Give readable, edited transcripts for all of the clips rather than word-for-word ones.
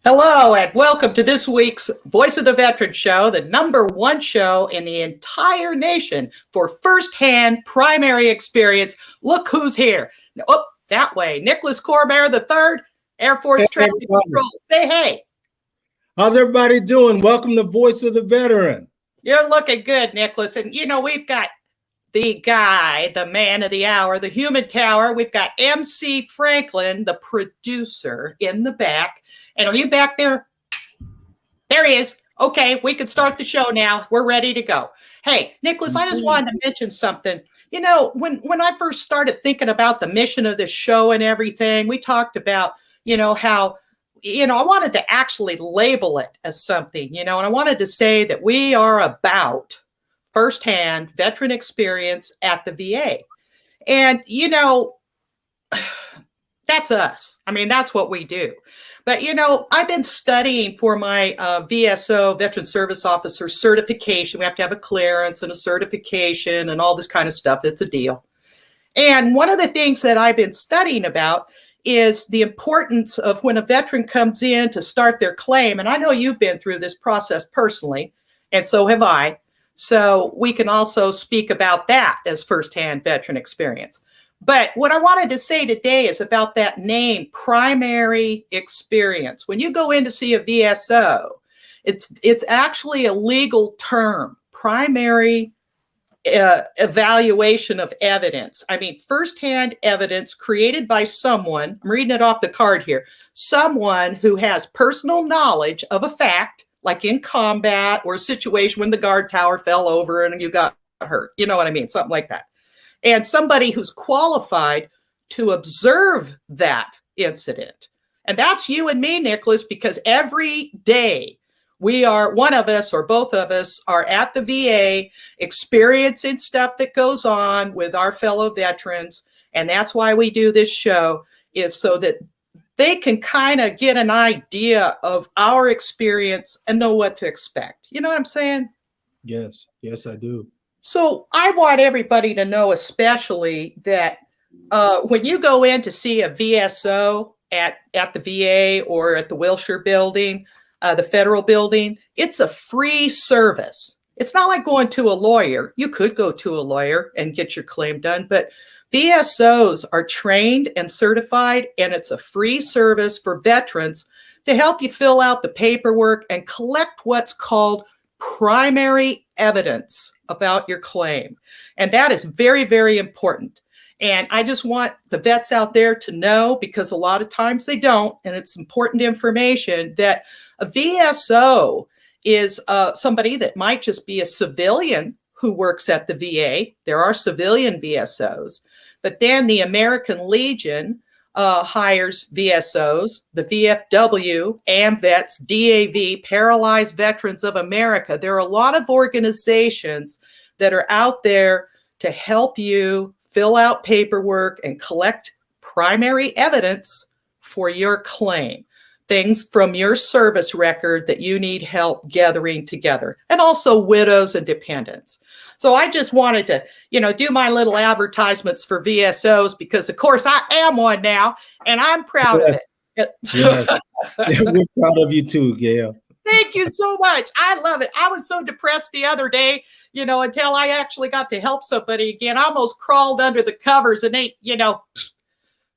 Hello, and welcome to this week's Voice of the Veteran Show, the #1 show in the entire nation for firsthand primary experience. Look who's here. Oh, that way. Nicholas Cormier III, Air Force Traffic Control. Say hey. How's everybody doing? Welcome to Voice of the Veteran. You're looking good, Nicholas. And, we've got the guy, the man of the hour, the human tower. We've got MC Franklin, the producer, in the back. And are you back there? There he is. Okay, we can start the show now. We're ready to go. Hey, Nicholas, I just wanted to mention something. When I first started thinking about the mission of this show and everything, we talked about, how, I wanted to actually label it as something, and I wanted to say that we are about firsthand veteran experience at the VA. And, that's us. I mean, that's what we do. But, I've been studying for my VSO, Veteran Service Officer certification. We have to have a clearance and a certification and all this kind of stuff. It's a deal. And one of the things that I've been studying about is the importance of when a veteran comes in to start their claim. And I know you've been through this process personally, and so have I. So we can also speak about that as firsthand veteran experience. But what I wanted to say today is about that name, primary experience. When you go in to see a VSO, it's actually a legal term, primary evaluation of evidence. I mean, firsthand evidence created by someone, I'm reading it off the card here, someone who has personal knowledge of a fact, like in combat or a situation when the guard tower fell over and you got hurt. You know what I mean? Something like that. And somebody who's qualified to observe that incident. And that's you and me, Nicholas, because every day one of us or both of us are at the VA experiencing stuff that goes on with our fellow veterans. And that's why we do this show, is so that they can kind of get an idea of our experience and know what to expect. You know what I'm saying? Yes, I do. So I want everybody to know, especially that when you go in to see a VSO at the VA or at the Wilshire building, the federal building, it's a free service. It's not like going to a lawyer. You could go to a lawyer and get your claim done, but VSOs are trained and certified, and it's a free service for veterans to help you fill out the paperwork and collect what's called primary evidence about your claim. And that is very, very important. And I just want the vets out there to know, because a lot of times they don't, and it's important information, that a VSO is somebody that might just be a civilian who works at the VA. There are civilian VSOs, but then the American Legion hires VSOs, the VFW, AMVETS, DAV, Paralyzed Veterans of America. There are a lot of organizations that are out there to help you fill out paperwork and collect primary evidence for your claim. Things from your service record that you need help gathering together, and also widows and dependents. So I just wanted to, do my little advertisements for VSOs, because of course I am one now, and I'm proud of it. Yes. We're proud of you too, Gail. Thank you so much. I love it. I was so depressed the other day, until I actually got to help somebody again. I almost crawled under the covers and ate,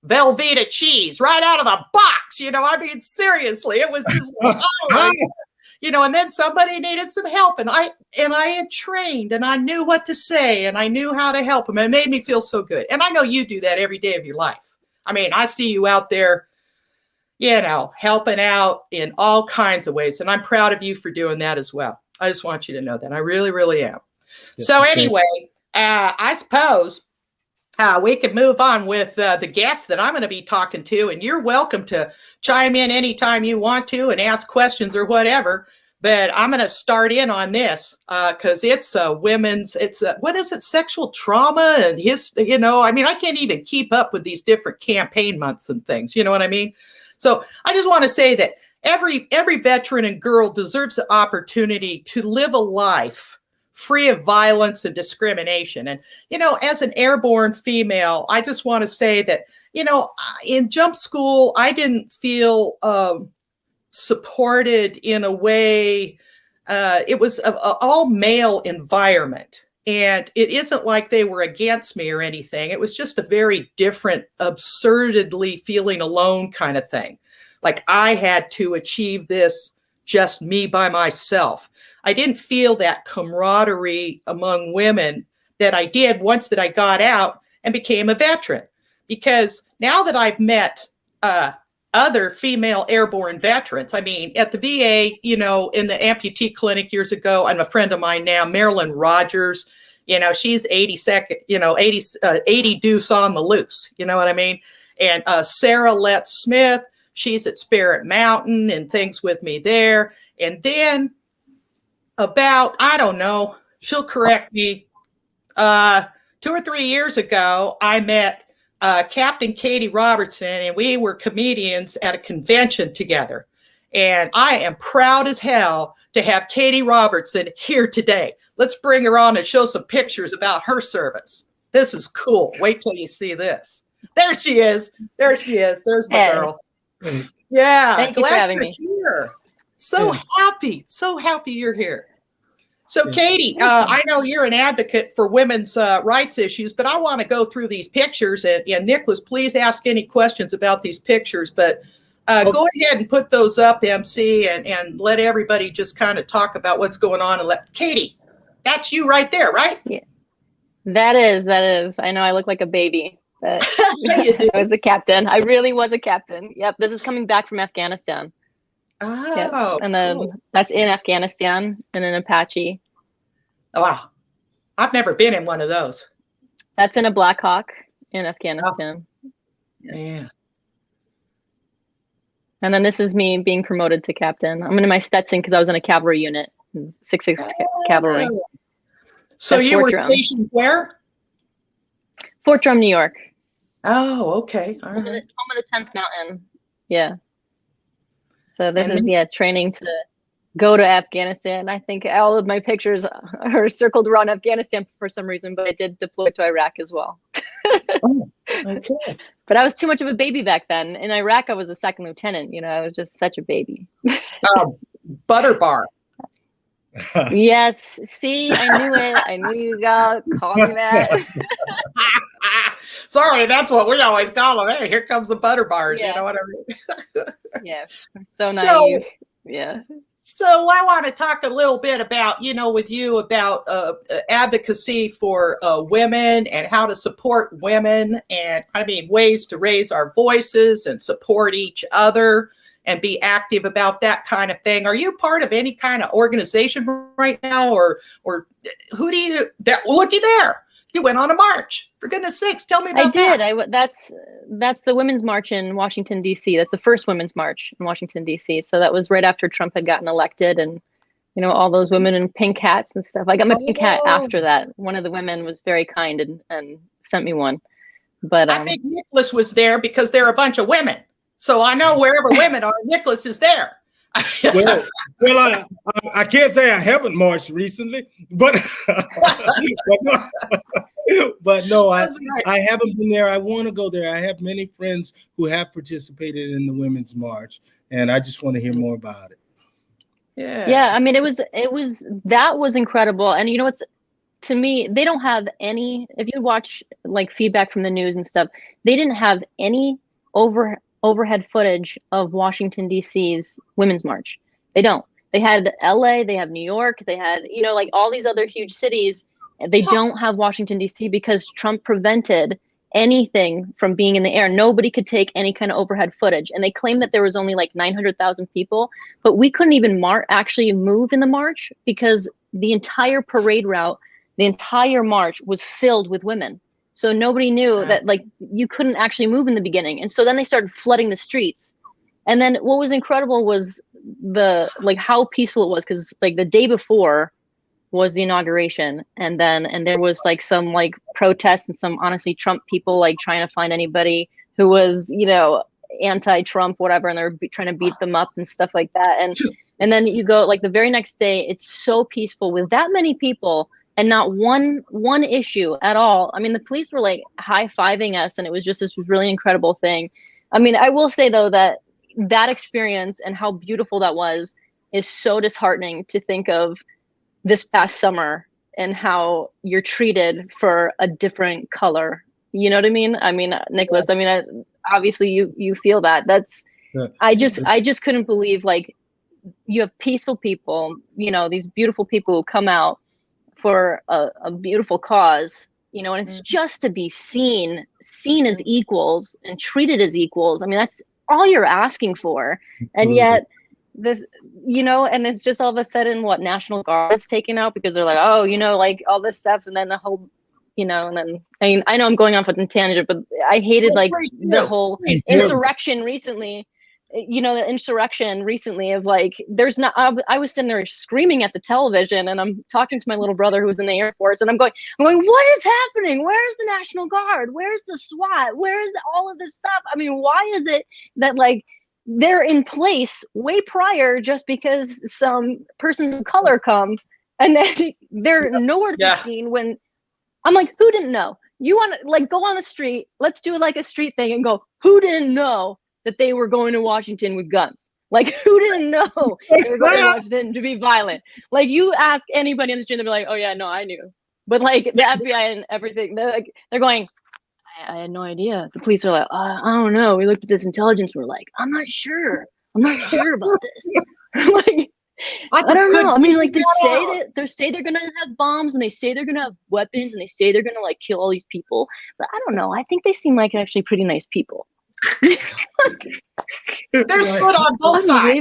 Velveeta cheese right out of the box. I mean, seriously, it was just, and then somebody needed some help, and I had trained, and I knew what to say, and I knew how to help them. It made me feel so good. And I know you do that every day of your life. I mean, I see you out there, helping out in all kinds of ways. And I'm proud of you for doing that as well. I just want you to know that. I really, really am. Yes, so anyway, I suppose we could move on with the guests that I'm going to be talking to, and you're welcome to chime in anytime you want to and ask questions or whatever. But I'm going to start in on this because it's what is it? Sexual trauma and I can't even keep up with these different campaign months and things. You know what I mean? So I just want to say that every veteran and girl deserves the opportunity to live a life free of violence and discrimination. And, as an airborne female, I just want to say that, in jump school, I didn't feel supported in a way. It was an all male environment. And it isn't like they were against me or anything. It was just a very different, absurdly feeling alone kind of thing. Like I had to achieve this just me by myself. I didn't feel that camaraderie among women that I did once that I got out and became a veteran. Because now that I've met other female airborne veterans, I mean, at the VA, you know, in the amputee clinic years ago, I'm a friend of mine now, Marilyn Rogers, you know, she's 82nd, you know, 80 deuce on the loose, you know what I mean? And Sarah Letts Smith, she's at Spirit Mountain and things with me there. And then about, I don't know, she'll correct me, 2 or 3 years ago, I met Captain Katie Robertson, and we were comedians at a convention together. And I am proud as hell to have Katie Robertson here today. Let's bring her on and show some pictures about her service. This is cool. Wait till you see this. There she is. There she is. There's my girl. Yeah. Thank you for having me. Here. So happy. So happy you're here. So Katie, I know you're an advocate for women's rights issues, but I want to go through these pictures. And Nicholas, please ask any questions about these pictures. But go ahead and put those up, MC, and let everybody just kind of talk about what's going on. And let Katie, that's you right there, right? Yeah, that is. I know I look like a baby, but You do. I was a captain. I really was a captain. Yep. This is coming back from Afghanistan. Oh, yep. And then cool. that's in Afghanistan in an Apache. Oh, wow. I've never been in one of those. That's in a Black Hawk in Afghanistan. Oh, yeah. And then this is me being promoted to captain. I'm in my Stetson because I was in a cavalry unit, 6/6 cavalry. So That's you were Fort Drum. stationed where? Fort Drum, New York. Oh, okay. All Home of right. the 10th Mountain. Yeah. So this And is this- training to go to Afghanistan. I think all of my pictures are circled around Afghanistan for some reason, but I did deploy to Iraq as well. Oh, okay. But I was too much of a baby back then. In Iraq, I was a second lieutenant. You know, I was just such a baby. Butter bar. Yes. See, I knew it. I knew you got call me that. Sorry, that's what we always call them. Hey, here comes the butter bars. Yeah. You know what I mean? Yeah. So naive. Yeah. So I want to talk a little bit about, you know, with you about advocacy for women and how to support women, and I mean ways to raise our voices and support each other and be active about that kind of thing. Are you part of any kind of organization right now, or who do you? Looky there, you went on a march. For goodness sakes, tell me about that. I did. That's the Women's March in Washington, D.C. That's the first Women's March in Washington, D.C. So that was right after Trump had gotten elected, and you know, all those women in pink hats and stuff. I got my pink hat after that. One of the women was very kind and sent me one. But I think Nicholas was there because they're a bunch of women. So I know wherever women are, Nicholas is there. well, I can't say I haven't marched recently, but but no, I haven't been there. I want to go there. I have many friends who have participated in the Women's March, and I just want to hear more about it. Yeah. I mean, that was incredible. And you know, to me, they don't have any, if you watch like feedback from the news and stuff, they didn't have any overhead footage of Washington, D.C.'s Women's March. They don't. They had LA, they have New York, they had, you know, like all these other huge cities. They don't have Washington, D.C. because Trump prevented anything from being in the air. Nobody could take any kind of overhead footage. And they claimed that there was only like 900,000 people, but we couldn't even actually move in the march because the entire parade route, the entire march was filled with women. So nobody knew that like you couldn't actually move in the beginning. And so then they started flooding the streets. And then what was incredible was how peaceful it was, because like the day before was the inauguration, and there was like some like protests and some honestly Trump people like trying to find anybody who was, you know, anti-Trump, whatever, and they're trying to beat them up and stuff like that. And then you go like the very next day, it's so peaceful with that many people and not one issue at all. I mean, the police were like high-fiving us, and it was just this really incredible thing. I mean, I will say though that that experience and how beautiful that was is so disheartening to think of this past summer and how you're treated for a different color. You know what I mean? I mean, Nicholas, I mean, obviously you feel that. That's, I just couldn't believe, like, you have peaceful people, you know, these beautiful people who come out for a beautiful cause, you know, and it's just to be seen as equals and treated as equals. I mean, that's all you're asking for. And yet this, you know, and it's just all of a sudden what National Guard is taken out because they're like, oh, you know, like all this stuff. And then the whole, you know, and then, I mean, I know I'm going off with a tangent, but I hated like the whole insurrection recently. You know, the insurrection recently of like, there's not, I was sitting there screaming at the television and I'm talking to my little brother who was in the Air Force and I'm going, what is happening? Where's the National Guard? Where's the SWAT? Where's all of this stuff? I mean, why is it that like they're in place way prior just because some persons of color come and then they're nowhere to be seen when I'm like, who didn't know? You want to like go on the street, let's do like a street thing and go, who didn't know that they were going to Washington with guns? Like, who didn't know they were going to Washington to be violent? Like, you ask anybody on the street, they'll be like, oh yeah, no, I knew. But like the FBI and everything, they're going, I had no idea. The police are like, I don't know. We looked at this intelligence. We're like, I'm not sure about this. Like, I don't know. I mean, like they say they're gonna have bombs and they say they're gonna have weapons and they say they're gonna like kill all these people. But I don't know. I think they seem like actually pretty nice people. There's good on both sides.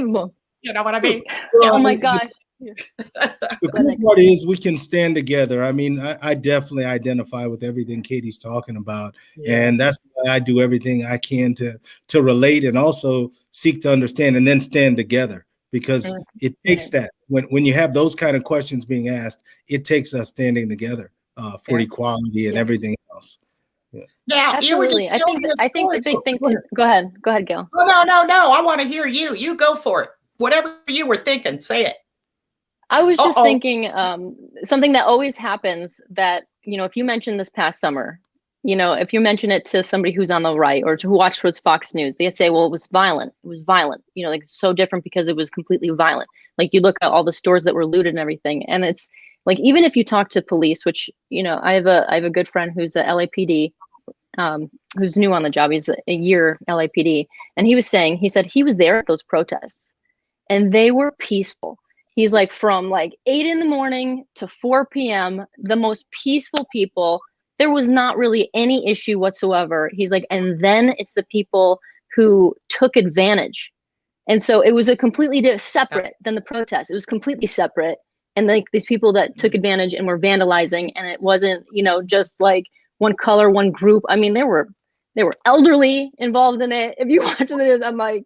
You know what I mean? Oh my gosh. The cool part is we can stand together. I mean, I definitely identify with everything Katie's talking about. And that's why I do everything I can to relate and also seek to understand and then stand together, because it takes that. When you have those kind of questions being asked, it takes us standing together for equality and everything else. Now, absolutely. I think the big thing. Go ahead, Gail. Oh, no. I want to hear you. You go for it. Whatever you were thinking, say it. I was just thinking something that always happens that, you know, if you mention this past summer, you know, if you mention it to somebody who's on the right or who watched Fox News, they'd say, well, it was violent. It was violent. You know, like it's so different because it was completely violent. Like you look at all the stores that were looted and everything. And it's like, even if you talk to police, which, you know, I have a good friend who's a LAPD, who's new on the job. He's a year LAPD. And he said he was there at those protests and they were peaceful. He's like, from like 8 a.m. to 4 p.m., the most peaceful people. There was not really any issue whatsoever. He's like, and then it's the people who took advantage. And so it was a completely separate than the protest. It was completely separate. And like these people that took advantage and were vandalizing, and it wasn't, you know, just like one color, one group. I mean, there were elderly involved in it. If you watch this, I'm like,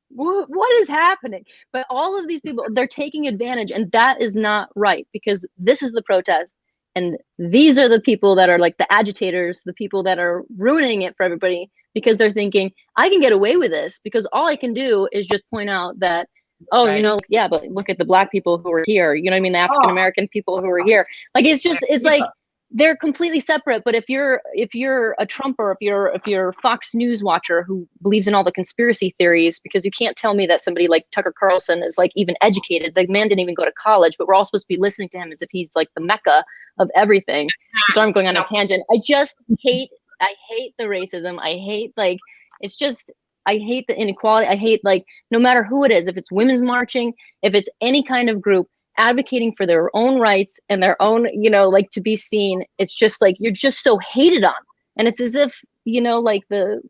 what is happening? But all of these people, they're taking advantage, and that is not right, because this is the protest. And these are the people that are like the agitators, the people that are ruining it for everybody, because they're thinking, I can get away with this because all I can do is just point out that, you know, yeah, but look at the Black people who are here. You know what I mean? The African-American people who are here. Like, it's like, they're completely separate. But if you're a Trumper, if you're a Fox News watcher who believes in all the conspiracy theories, because you can't tell me that somebody like Tucker Carlson is like even educated. The man didn't even go to college, but we're all supposed to be listening to him as if he's like the mecca of everything. So I'm going on a tangent. I hate the racism. I hate I hate the inequality. I hate, like, no matter who it is, if it's women's marching, if it's any kind of group advocating for their own rights and their own, you know, like, to be seen, it's just like, you're just so hated on. And it's as if, you know, like the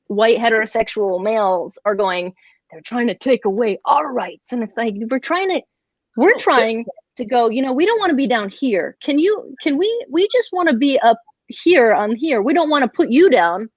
white heterosexual males are going, they're trying to take away our rights. And it's like, we're trying to go, you know, we don't want to be down here. We just want to be up here on here. We don't want to put you down.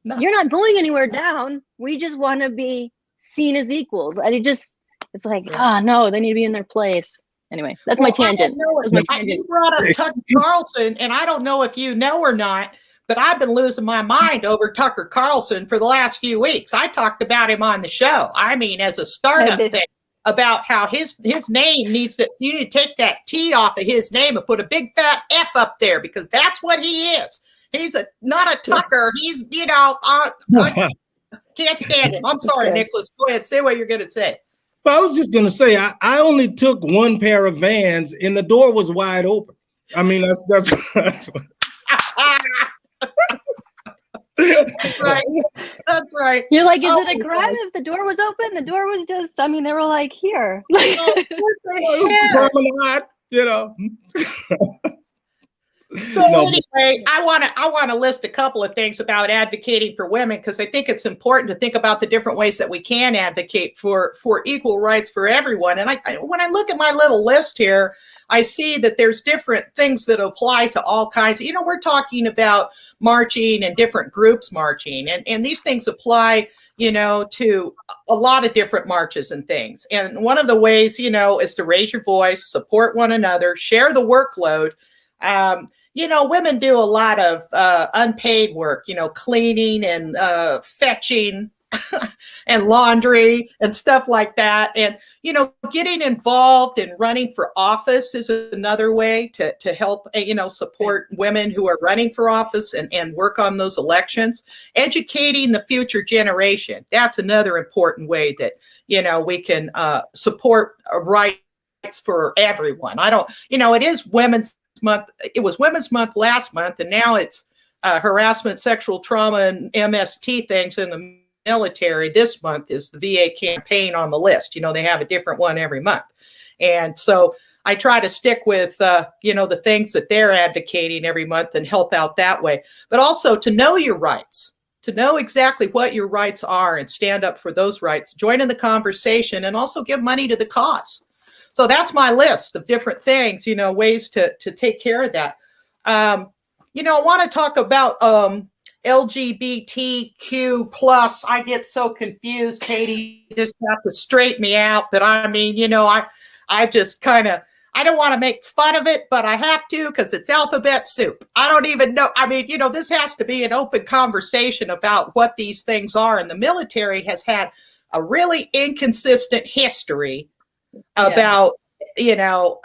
No. You're not going anywhere down. We just want to be seen as equals. And it's like, no, they need to be in their place. Anyway, that's my tangent. You brought up Tucker Carlson, and I don't know if you know or not, but I've been losing my mind over Tucker Carlson for the last few weeks. I talked about him on the show. I mean, as a startup thing, about how his name you need to take that T off of his name and put a big fat F up there, because that's what he is. He's not a Tucker. He's, you know, Can't stand him. I'm sorry, Okay. Nicholas. Go ahead. Say what you're going to say. But I was just going to say, I only took one pair of Vans and the door was wide open. I mean, that's Right. That's right. You're like, is Oh it a my crime God. if the door was open? The door was just, I mean, they were like, here. Oh, what the heck? promenade, you know. So No, anyway, I want to list a couple of things about advocating for women, because I think it's important to think about the different ways that we can advocate for equal rights for everyone. And when I look at my little list here, I see that there's different things that apply to all kinds. You know, we're talking about marching and different groups marching, and these things apply, you know, to a lot of different marches and things. And one of the ways, you know, is to raise your voice, support one another, share the workload. You know, women do a lot of unpaid work, you know, cleaning and fetching and laundry and stuff like that. And, you know, getting involved in running for office is another way to help, you know, support women who are running for office and work on those elections. Educating the future generation. That's another important way that, you know, we can support rights for everyone. You know, it is Women's Month. It was Women's Month last month, and now it's harassment, sexual trauma, and MST things in the military. This month is the VA campaign on the list. You know, they have a different one every month. And so I try to stick with, you know, the things that they're advocating every month and help out that way. But also to know your rights, to know exactly what your rights are and stand up for those rights, join in the conversation, and also give money to the cause. So that's my list of different things, you know, ways to take care of that. You know, I want to talk about LGBTQ plus. I get so confused, Katie. You just have to straighten me out. But I mean, you know, I just kind of, I don't want to make fun of it, but I have to, because it's alphabet soup. I don't even know. I mean, you know, this has to be an open conversation about what these things are. And the military has had a really inconsistent history about, you know,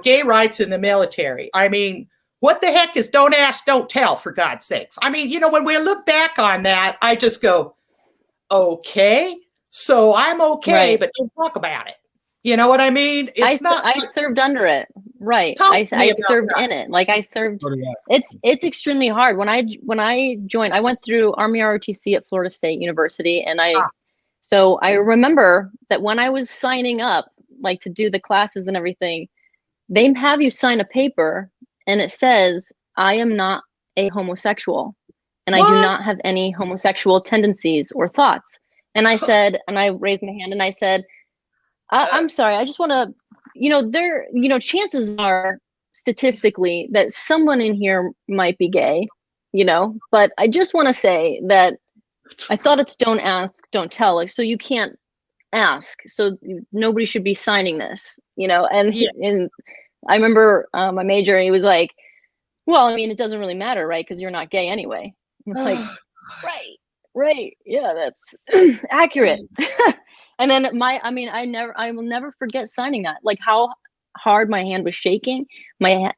gay rights in the military. I mean, what the heck is don't ask, don't tell, for God's sakes? I mean, you know, when we look back on that, I just go, okay, so I'm okay, Right. but don't talk about it. You know what I mean? It's I served under it. Right. Talk I to me about served that. in it. Like I served. It's extremely hard. When I joined, I went through Army ROTC at Florida State University, and so I remember that when I was signing up, like to do the classes and everything, they have you sign a paper and it says, I am not a homosexual and I do not have any homosexual tendencies or thoughts. And I said, and I raised my hand and I said, I'm sorry, I just want to, you know, chances are statistically that someone in here might be gay, you know, but I just want to say that I thought it's don't ask, don't tell. Like, so you can't ask, so nobody should be signing this, you know. And I remember my major, he was like, well, I mean, it doesn't really matter, right, because you're not gay anyway. I'm like, right, yeah, that's accurate. And then I will never forget signing that, like how hard my hand was shaking, my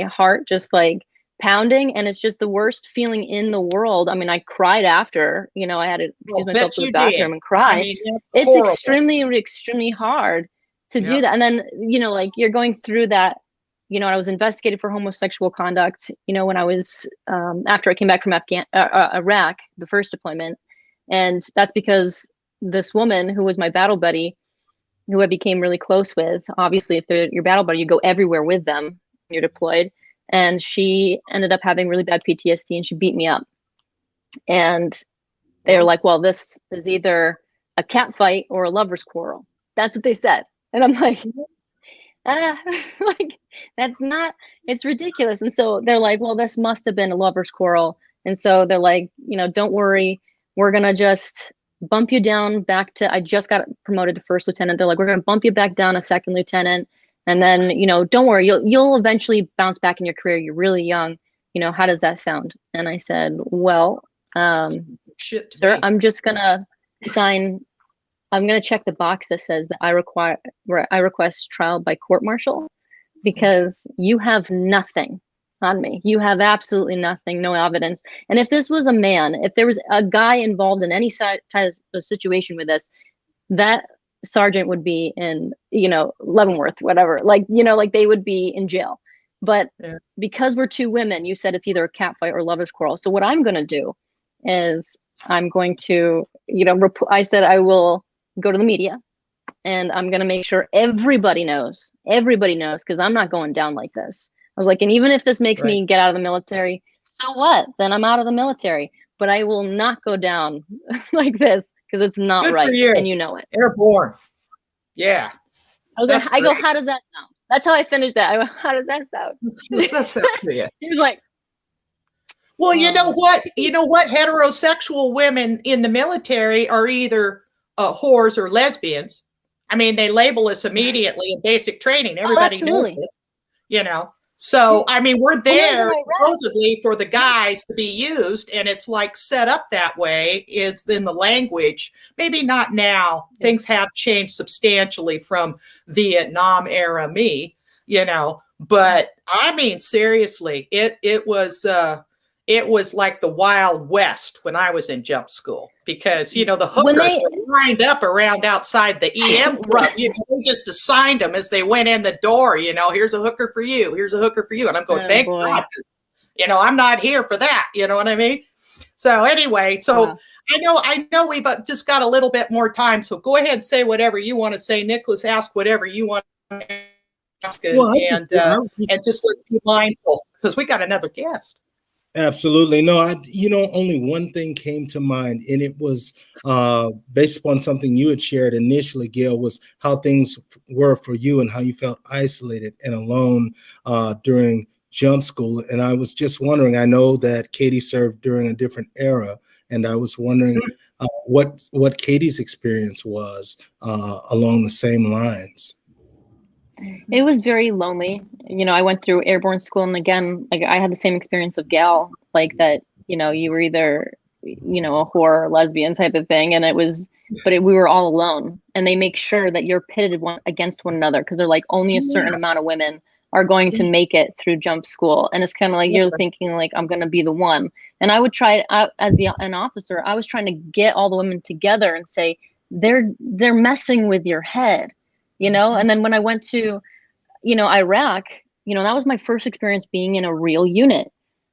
heart just like pounding, and it's just the worst feeling in the world. I mean, I cried after, you know, I had to excuse myself to the bathroom and cry. I mean, it's horrible. extremely hard to do that. And then, you know, like you're going through that, you know, I was investigated for homosexual conduct, you know, when I was, after I came back from Iraq, the first deployment. And that's because this woman who was my battle buddy, who I became really close with, obviously, if they're your battle buddy, you go everywhere with them when you're deployed. And she ended up having really bad PTSD and she beat me up. And they're like, well, this is either a cat fight or a lover's quarrel. That's what they said. And I'm like, like, that's not, it's ridiculous. And so they're like, well, this must have been a lover's quarrel. And so they're like, you know, don't worry, we're going to just bump you down back to, I just got promoted to first lieutenant. They're like, we're going to bump you back down a second lieutenant. And then, you know, don't worry, you'll eventually bounce back in your career. You're really young. You know, how does that sound? And I said, well, sir, I'm just going to sign, I'm going to check the box that says that I request trial by court-martial, because you have nothing on me. You have absolutely nothing, no evidence. And if this was a man, if there was a guy involved in any type of situation with this, that sergeant would be in, Leavenworth, whatever. Like, like they would be in jail. But because we're two women, you said it's either a cat fight or lover's quarrel. So what I'm going to do is I'm going to, I said I will go to the media and I'm going to make sure everybody knows, because I'm not going down like this. I was like, and even if this makes me get out of the military, so what? Then I'm out of the military. But I will not go down like this because it's not Good right. for you. And you know it. Airborne. Yeah. I was like, I go, how does that sound? That's how I finished that. I went, how does that sound? How does that sound to you? He was like, well, you know what? Heterosexual women in the military are either whores or lesbians. I mean, they label us immediately in basic training. Everybody knows this, So, I mean, we're there supposedly for the guys to be used, and it's like set up that way. It's in the language. Maybe not now. Things have changed substantially from Vietnam era me, But I mean, seriously, it was like the Wild West when I was in jump school, because the hookers were lined up around outside the EM club. They just assigned them as they went in the door. Here's a hooker for you. Here's a hooker for you. And I'm going, thank God, I'm not here for that. You know what I mean? So anyway, I know we've just got a little bit more time. So go ahead and say whatever you want to say, Nicholas. Ask whatever you want to ask, and just let's be mindful because we got another guest. Absolutely. No, only one thing came to mind, and it was based upon something you had shared initially, Gail, was how things were for you and how you felt isolated and alone during jump school. And I was just wondering, I know that Katie served during a different era, and I was wondering what Katie's experience was along the same lines. It was very lonely. I went through airborne school, and again, like I had the same experience of Gal, like that, you were either, a whore or lesbian type of thing. And we were all alone, and they make sure that you're pitted against one another. Cause they're like, only a certain amount of women are going to make it through jump school. And it's kind of like, you're thinking like, I'm going to be the one. And I would try as an officer, I was trying to get all the women together and say, they're messing with your head. And then when I went to, Iraq, that was my first experience being in a real unit.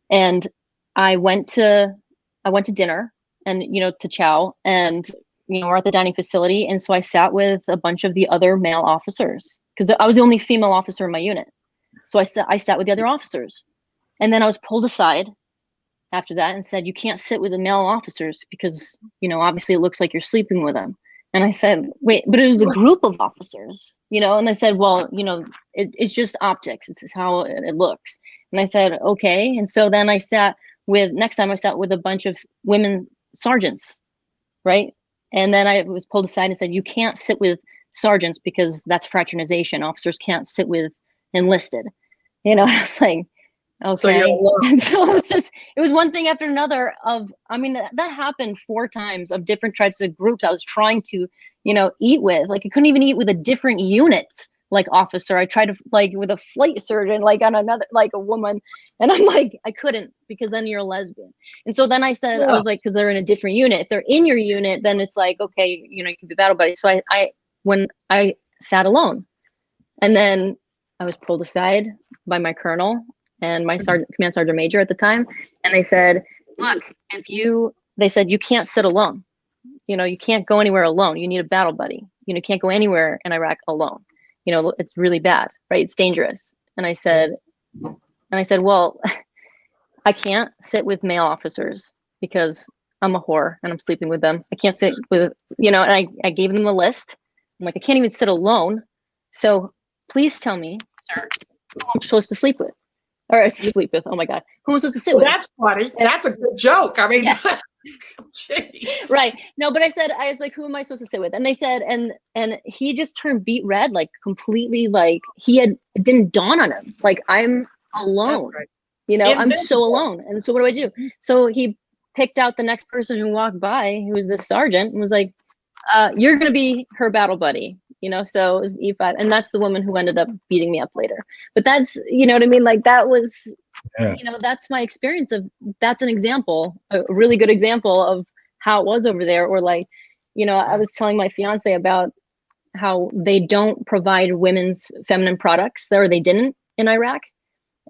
And I went to dinner and, to chow, and, we're at the dining facility. And so I sat with a bunch of the other male officers because I was the only female officer in my unit. So I sat with the other officers, and then I was pulled aside after that and said, you can't sit with the male officers because, obviously it looks like you're sleeping with them. And I said, wait, but it was a group of officers, and they said, well, it's just optics. This is how it looks. And I said, okay. And so then next time I sat with a bunch of women sergeants, right? And then I was pulled aside and said, you can't sit with sergeants because that's fraternization. Officers can't sit with enlisted. I was like, okay. And so it was one thing after another that happened 4 times of different types of groups I was trying to, eat with. Like I couldn't even eat with a different units, like officer. I tried to with a flight surgeon, like on another, like a woman. And I'm like, I couldn't, because then you're a lesbian. And so then I said, I was like, cause they're in a different unit. If they're in your unit, then it's like, okay, you can be battle buddies. So when I sat alone, and then I was pulled aside by my colonel and my command sergeant major at the time. And they said, look, they said, you can't sit alone. You can't go anywhere alone. You need a battle buddy. You can't go anywhere in Iraq alone. It's really bad, right? It's dangerous. And I said, well, I can't sit with male officers because I'm a whore and I'm sleeping with them. I can't sit with, and I gave them a list. I'm like, I can't even sit alone. So please tell me, sir, who I'm supposed to sleep with. Or sleep with. Oh my God. Who am I supposed to sit with? That's funny. That's a good joke. I mean, right. No, but I was like, who am I supposed to sit with? And they said, and he just turned beet red, like completely, like it didn't dawn on him. Like, I'm alone, I'm so alone. And so what do I do? So he picked out the next person who walked by, who was this sergeant, and was like, you're going to be her battle buddy. So it was E5, and that's the woman who ended up beating me up later. But that's, what I mean? Like that was, Yeah. you know, that's my experience of, that's an example, a really good example of how it was over there. Or like, you know, I was telling my fiance about how they don't provide women's feminine products there, or they didn't in Iraq.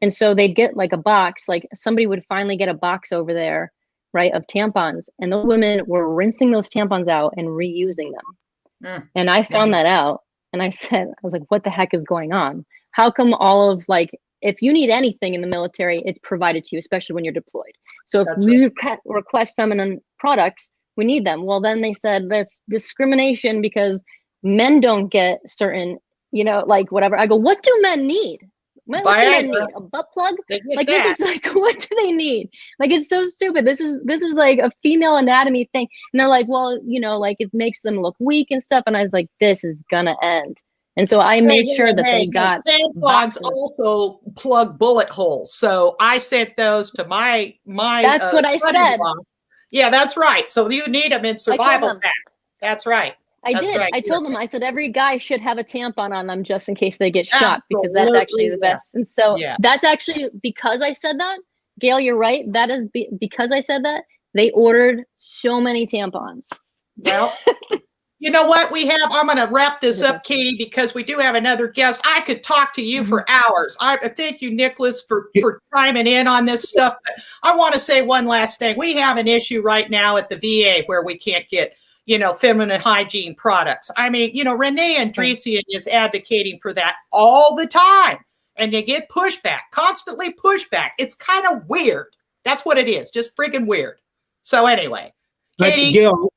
And so they'd get like a box, like somebody would finally get a box over there, right, of tampons. And those women were rinsing those tampons out and reusing them. And I found that out. And I was like, what the heck is going on? How come all of, like, if you need anything in the military, it's provided to you, especially when you're deployed. So if we request feminine products, we need them. Well, then they said that's discrimination because men don't get certain, you know, like whatever. I go, what do men need? What do men need? A butt plug? Like this is like, what do they need? Like, it's so stupid. This is like a female anatomy thing. And they're like, well, you know, like it makes them look weak and stuff. And I was like, this is gonna end. And so I made sure that they got tampons also plug bullet holes. So I sent those to my that's what I said. Yeah, that's right. So you need them in survival pack. That's right. I did. Right. I told them, I said, every guy should have a tampon on them just in case they get shot, because that's actually the best. And so that's actually, because I said that, Gail, you're right. That is because I said that, they ordered so many tampons. Well, you know what we have? I'm going to wrap this up, Katie, because we do have another guest. I could talk to you for hours. I thank you, Nicholas, for chiming in on this stuff. But I want to say one last thing. We have an issue right now at the VA where we can't get, you know, feminine hygiene products. I mean, you know, Renee Andresian is advocating for that all the time. And you get pushback, constantly pushback. It's kind of weird. That's what it is. Just freaking weird. So anyway. Katie, Gail,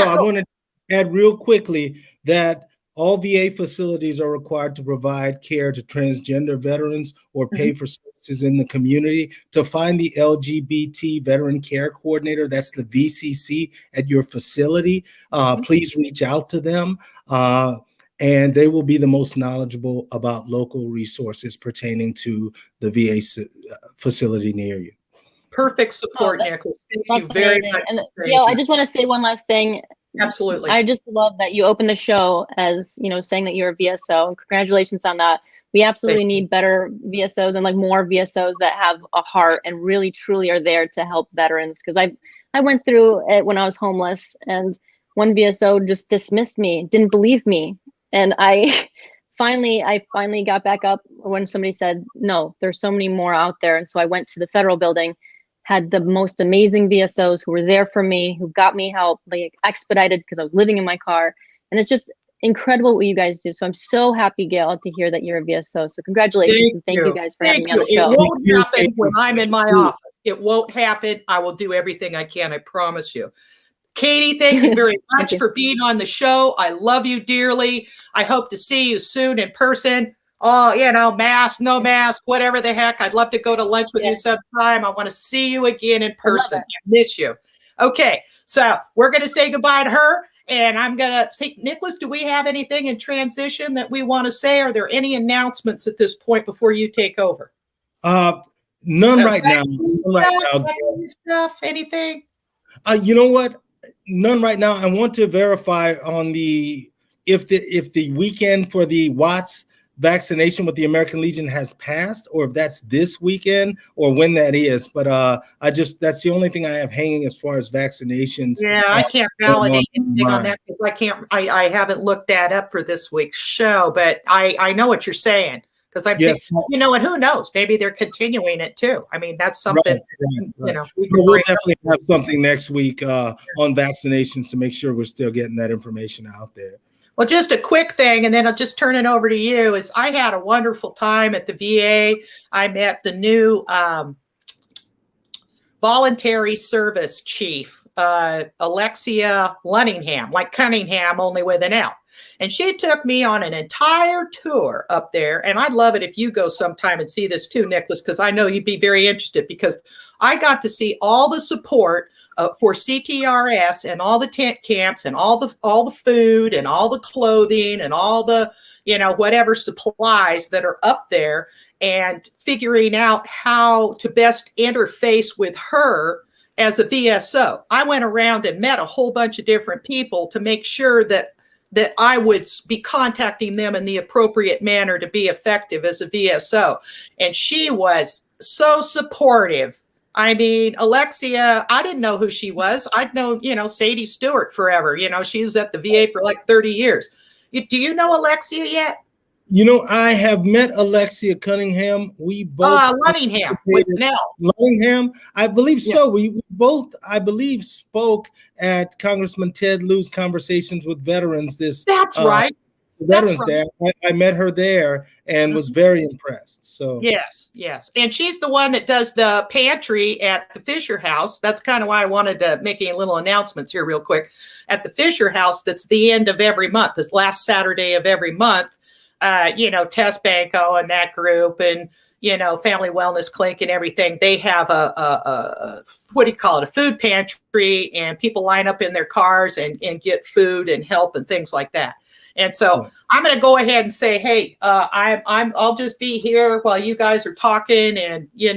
I want to add real quickly that all VA facilities are required to provide care to transgender veterans or pay for services in the community. To find the LGBT Veteran Care Coordinator, that's the VCC at your facility, please reach out to them, and they will be the most knowledgeable about local resources pertaining to the VA facility near you. Perfect support, Nicholas. Thank you very much. And Gail, I just want to say one last thing. Absolutely. I just love that you opened the show as, you know, saying that you're a VSO. Congratulations on that. We absolutely need better VSOs and like more VSOs that have a heart and really truly are there to help veterans. Because I went through it when I was homeless, and one VSO just dismissed me, didn't believe me. And I finally got back up when somebody said, no, there's so many more out there. And so I went to the federal building, had the most amazing VSOs who were there for me, who got me help, like expedited, because I was living in my car. And it's just incredible what you guys do. So I'm so happy, Gail, to hear that you're a VSO. So congratulations, and thank you guys for having me on the show. It won't happen when I'm in my office. It won't happen. I will do everything I can. I promise you. Katie, thank you very much for being on the show. I love you dearly. I hope to see you soon in person. Oh, you know, mask, no mask, whatever the heck. I'd love to go to lunch with you sometime. I want to see you again in person. I miss you. Okay, so we're going to say goodbye to her. And I'm going to say, Nicholas, do we have anything in transition that we want to say? Are there any announcements at this point before you take over? None right now. Stuff, anything? You know what? None right now. I want to verify on if the weekend for the Watts vaccination with the American Legion has passed, or if that's this weekend, or when that is. But that's the only thing I have hanging as far as vaccinations. Yeah, I can't validate anything on that because I haven't looked that up for this week's show, but I know what you're saying, because I'm thinking, you know, and who knows, maybe they're continuing it too. I mean, that's something, you know. We'll definitely have something next week on vaccinations to make sure we're still getting that information out there. Well, just a quick thing, and then I'll just turn it over to you, is I had a wonderful time at the VA. I met the new voluntary service chief, Alexia Lunningham, like Cunningham, only with an L. And she took me on an entire tour up there. And I'd love it if you go sometime and see this too, Nicholas, because I know you'd be very interested, because I got to see all the support for CTRS and all the tent camps and all the food and all the clothing and all the, you know, whatever supplies that are up there, and figuring out how to best interface with her as a VSO. I went around and met a whole bunch of different people to make sure that I would be contacting them in the appropriate manner to be effective as a VSO. And she was so supportive. I mean, Alexia, I didn't know who she was. I'd known, Sadie Stewart forever. She was at the VA for like 30 years. Do you know Alexia yet? I have met Alexia Cunningham. We both Lunningham with Nell. Lunningham, I believe so. We both, I believe, spoke at Congressman Ted Lieu's Conversations with Veterans. That's right. Veterans Day. I met her there and was very impressed. So yes, and she's the one that does the pantry at the Fisher House. That's kind of why I wanted to make a little announcements here real quick. At the Fisher House, that's the end of every month, this last Saturday of every month. Tess Banco and that group, and Family Wellness Clinic and everything. They have a what do you call it? A food pantry, and people line up in their cars and get food and help and things like that. And so I'm going to go ahead and say, hey, I'll just be here while you guys are talking, and you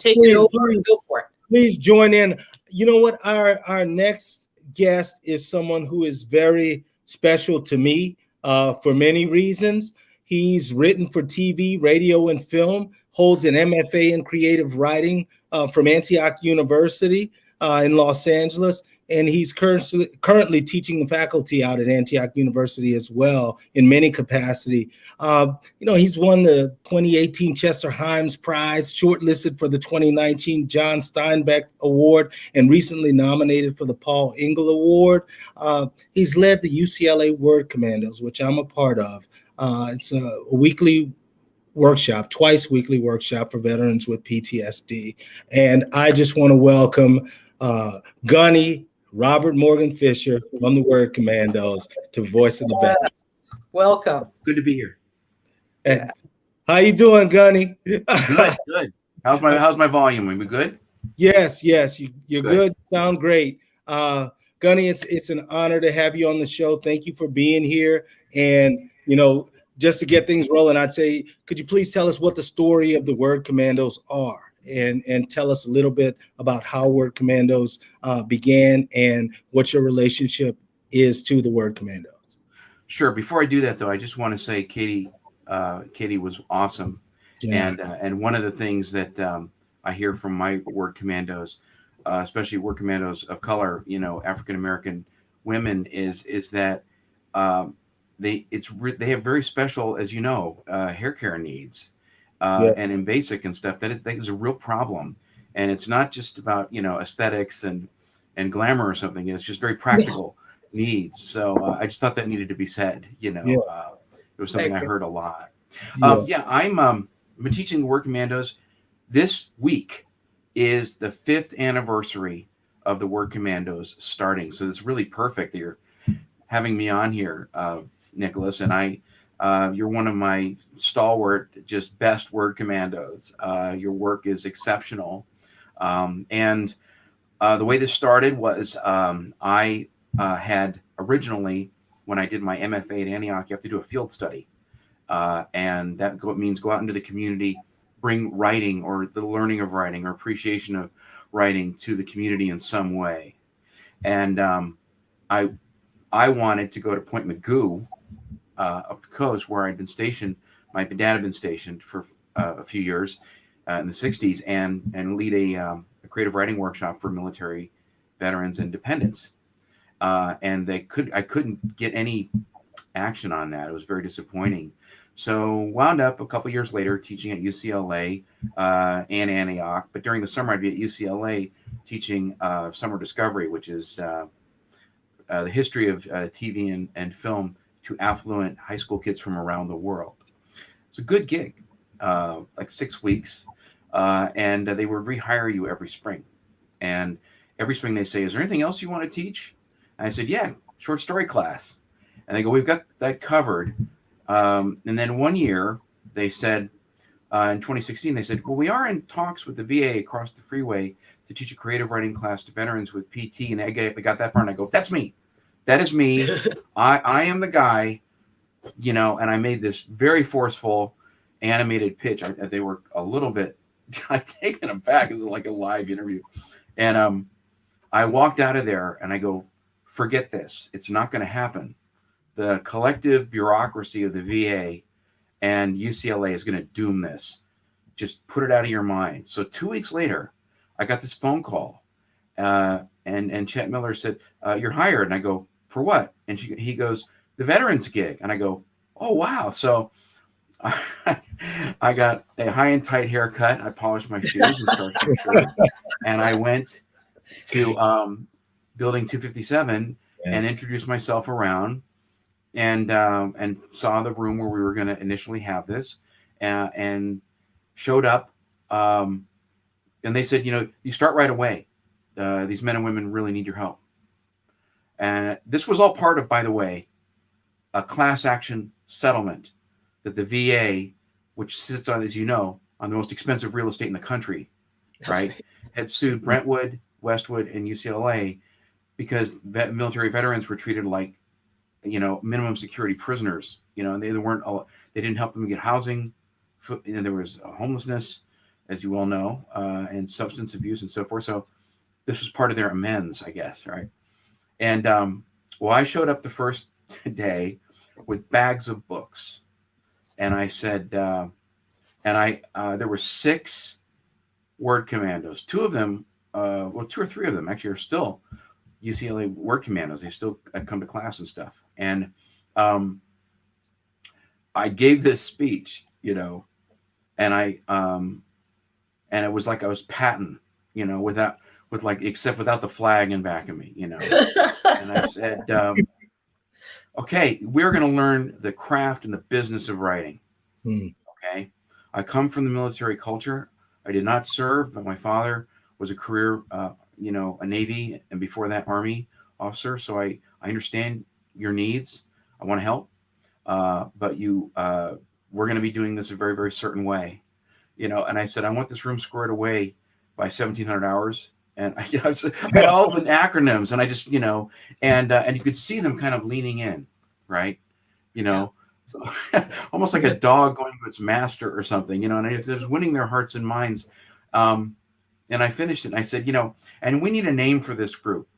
take it over and go for it. Please join in. You know what? Our next guest is someone who is very special to me for many reasons. He's written for TV, radio, and film. Holds an MFA in creative writing from Antioch University in Los Angeles. And he's currently teaching the faculty out at Antioch University as well in many capacity. He's won the 2018 Chester Himes Prize, shortlisted for the 2019 John Steinbeck Award, and recently nominated for the Paul Engel Award. He's led the UCLA Word Commandos, which I'm a part of. It's a weekly workshop, twice weekly workshop for veterans with PTSD. And I just want to welcome Gunny Robert Morgan Fisher from the Word Commandos to Voice of the Veterans. Welcome. Good to be here. And how you doing, Gunny? Good. How's my volume? Are we good? Yes, you're good. Sound great. Gunny, it's an honor to have you on the show. Thank you for being here. And just to get things rolling, I'd say, could you please tell us what the story of the Word Commandos are? And tell us a little bit about how Word Commandos began and what your relationship is to the Word Commandos. Sure. Before I do that, though, I just want to say Katie was awesome. Yeah. And one of the things that I hear from my Word Commandos, especially Word Commandos of color, African-American women, is that they have very special, as hair care needs. And in basic and stuff, that is a real problem. And it's not just about, aesthetics and glamour or something. It's just very practical needs. So I just thought that needed to be said, It was something I heard a lot. I'm teaching the Word Commandos. This week is the 5th anniversary of the Word Commandos starting. So it's really perfect that you're having me on here, Nicholas, and you're one of my stalwart, just best Word Commandos. Your work is exceptional. And the way this started was I had originally, when I did my MFA at Antioch, you have to do a field study. And that means go out into the community, bring writing or the learning of writing or appreciation of writing to the community in some way. And I wanted to go to Point Magoo, up the coast where I'd been stationed. My dad had been stationed for a few years in the 60s and lead a creative writing workshop for military veterans and dependents. And I couldn't get any action on that. It was very disappointing. So wound up a couple years later teaching at UCLA and Antioch. But during the summer, I'd be at UCLA teaching Summer Discovery, which is the history of TV and film to affluent high school kids from around the world. It's a good gig, like 6 weeks. And they would rehire you every spring. And every spring they say, is there anything else you want to teach? And I said, yeah, short story class. And they go, we've got that covered. And then one year they said, in 2016, they said, well, we are in talks with the VA across the freeway to teach a creative writing class to veterans with PT. And I got that far and I go, that's me. That is me. I am the guy, and I made this very forceful animated pitch. They were a little bit taken aback. It was like a live interview. And I walked out of there and I go, forget this. It's not going to happen. The collective bureaucracy of the VA and UCLA is going to doom this. just put it out of your mind. So 2 weeks later, I got this phone call, and Chet Miller said, "You're hired." And I go, "For what?" And he goes, "The veterans gig." And I go, "Oh, wow." So I got a high and tight haircut. I polished my shoes and starched my shirt, and I went to building 257 and introduced myself around, and saw the room where we were going to initially have this, and showed up, and they said, you start right away. These men and women really need your help. And this was all part of, by the way, a class action settlement that the VA, which sits on, as you know, on the most expensive real estate in the country, right, had sued Brentwood, Westwood, and UCLA because military veterans were treated like, minimum security prisoners. And they didn't help them get housing. There was homelessness, as you well know, and substance abuse and so forth. So this was part of their amends, I guess, right? And I showed up the first day with bags of books, and I said, there were 6 word commandos. 2 of them, 2 or 3 of them actually are still UCLA word commandos. They still come to class and stuff. And I gave this speech, and it was like I was Patton, except without the flag in back of me, And I said, okay, we're going to learn the craft and the business of writing. Okay. I come from the military culture. I did not serve, but my father was a career, a Navy, and before that Army officer. So I understand your needs. I want to help. But we're going to be doing this a very, very certain way, and I said, I want this room squared away by 1700 hours. And I had all the acronyms, and I just, and you could see them kind of leaning in, right? So, almost like a dog going to its master or something, and it was winning their hearts and minds. And I finished it, and I said, and we need a name for this group,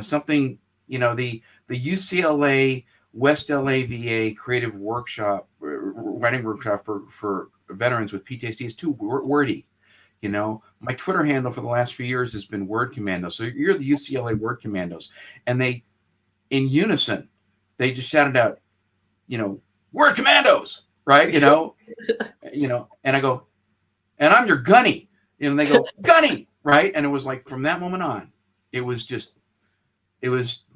something, the UCLA West LA VA creative workshop, writing workshop for veterans with PTSD is too wordy. My Twitter handle for the last few years has been Word Commandos. So you're the UCLA Word Commandos. And they, in unison, they just shouted out, Word Commandos, right? And I go, and I'm your gunny. And they go, gunny, right? And it was like, from that moment on, it was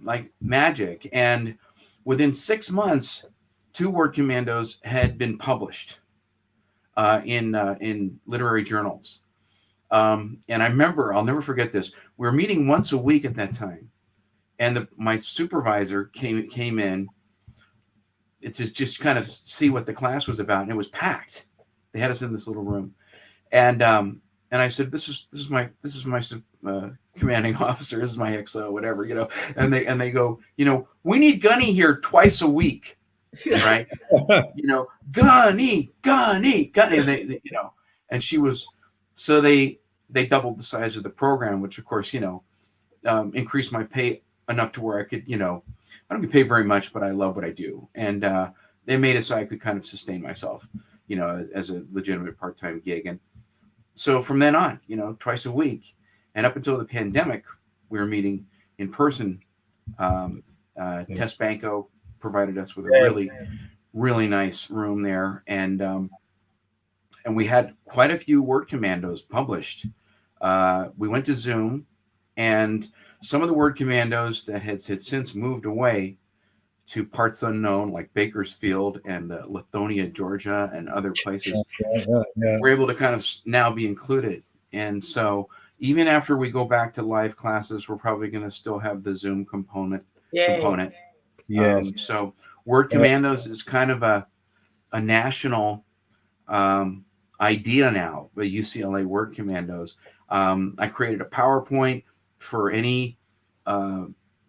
like magic. And within 6 months, 2 Word Commandos had been published in literary journals. And I remember, I'll never forget this. We were meeting once a week at that time, and my supervisor came in to just kind of see what the class was about, and it was packed. They had us in this little room, and I said, "This is my commanding officer. This is my XO, whatever, And they go, we need Gunny here twice a week, right? Gunny, and they and she was, so they doubled the size of the program, which of course, increased my pay enough to where I could, I don't get paid very much, but I love what I do. And they made it so I could kind of sustain myself, as a legitimate part-time gig. And so from then on, twice a week, and up until the pandemic, we were meeting in person. Tess Banco provided us with a really, really nice room there. And we had quite a few Word Commandos published. We went to Zoom, and some of the Word Commandos that had since moved away to parts unknown, like Bakersfield and Lithonia, Georgia, and other places, were able to kind of now be included. And so even after we go back to live classes, we're probably going to still have the Zoom component. Yes. So Word Commandos is kind of a national idea now, the UCLA Word Commandos. I created a PowerPoint for any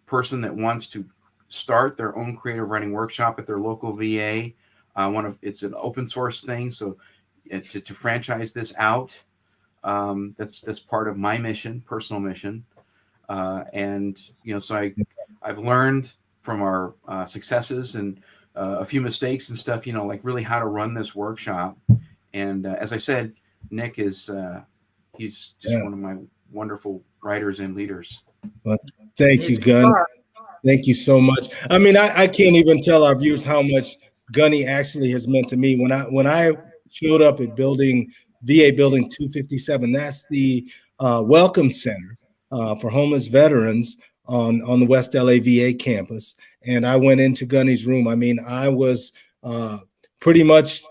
person that wants to start their own creative writing workshop at their local VA. It's an open source thing, so to franchise this out, that's part of my mission, personal mission. And so I've learned from our successes and a few mistakes and stuff, like really how to run this workshop. And as I said, Nick is he's just one of my wonderful writers and leaders. Well, thank Yes, you, you Gun. are. Thank you so much. I mean, I can't even tell our viewers how much Gunny actually has meant to me. When I showed up at VA Building 257, that's the Welcome Center for homeless veterans on the West LA VA campus. And I went into Gunny's room. I mean, I was pretty much